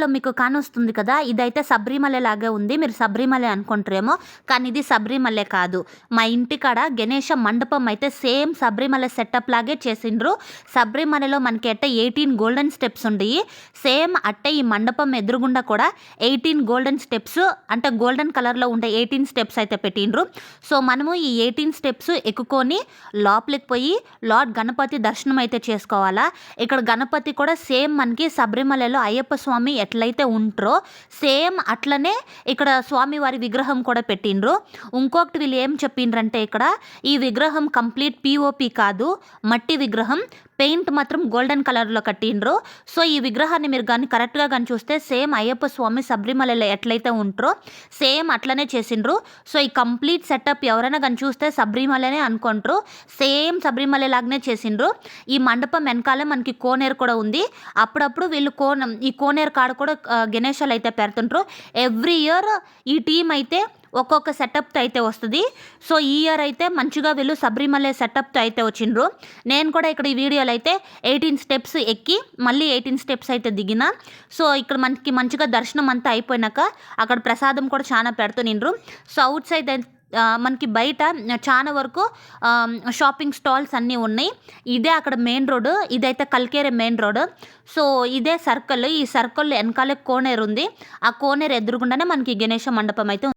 వీడియోలో మీకు కానొస్తుంది కదా, ఇదైతే శబరిమల లాగే ఉంది. మీరు శబరిమల అనుకుంటారేమో, కానీ ఇది శబరిమలే కాదు. మా ఇంటికాడ గణేష మండపం అయితే సేమ్ శబరిమల సెటప్ లాగే చేసిండ్రు. శబరిమలలో మనకి అట్టే 18 గోల్డెన్ స్టెప్స్ ఉండయి. సేమ్ అట్టే ఈ మండపం ఎదురుగుండా కూడా 18 గోల్డెన్ స్టెప్స్, అంటే గోల్డెన్ కలర్లో ఉండే 18 స్టెప్స్ అయితే పెట్టిండ్రు. సో మనము ఈ 18 స్టెప్స్ ఎక్కుకొని లోపలికి పోయి లార్డ్ గణపతి దర్శనం అయితే చేసుకోవాలా. ఇక్కడ గణపతి కూడా సేమ్ మనకి శబరిమలలో అయ్యప్ప స్వామి ఎట్లయితే ఉంటారో సేమ్ అట్లనే ఇక్కడ స్వామివారి విగ్రహం కూడా పెట్టిండ్రు. ఇంకొకటి వీళ్ళు ఏం చెప్పిండ్రంటే, ఇక్కడ ఈ విగ్రహం కంప్లీట్ పిఓపి కాదు, మట్టి విగ్రహం. పెయింట్ మాత్రం గోల్డెన్ కలర్లో కట్టిండ్రు. సో ఈ విగ్రహాన్ని మీరు కానీ కరెక్ట్గా కానీ చూస్తే సేమ్ అయ్యప్ప స్వామి శబరిమలలో ఎట్లయితే ఉంటారో సేమ్ అట్లనే చేసిండ్రు. సో ఈ కంప్లీట్ సెటప్ ఎవరైనా కానీ చూస్తే శబరిమలనే అనుకుంటారు. సేమ్ శబరిమల లాగానే చేసిండ్రు. ఈ మండపం వెనకాలే మనకి కోనేరు కూడా ఉంది. అప్పుడప్పుడు వీళ్ళు ఈ కోనేరు కాడ కూడా గణేశాలు అయితే పెడుతుంటారు. ఎవ్రీ ఇయర్ ఈ టీం అయితే ఒక్కొక్క సెటప్తో అయితే వస్తుంది. సో ఈ ఇయర్ అయితే మంచిగా వీళ్ళు శబరిమల సెటప్తో అయితే వచ్చిండ్రు. నేను కూడా ఇక్కడ ఈ వీడియోలో అయితే 18 స్టెప్స్ ఎక్కి మళ్ళీ 18 స్టెప్స్ అయితే దిగిన. సో ఇక్కడ మనకి మంచిగా దర్శనం అంతా అయిపోయినాక అక్కడ ప్రసాదం కూడా చాలా పెడుతునిండ్రు. సో అవుట్ సైడ్ మనకి బయట చాలా వరకు షాపింగ్ స్టాల్స్ అన్నీ ఉన్నాయి. ఇదే అక్కడ మెయిన్ రోడ్, ఇదైతే కల్కేరే మెయిన్ రోడ్. సో ఇదే సర్కిల్, ఈ సర్కిల్ వెనకాలే కోనేరు ఉంది. ఆ కోనేరు ఎదురుగుండానే మనకి గణేష మండపం అయితే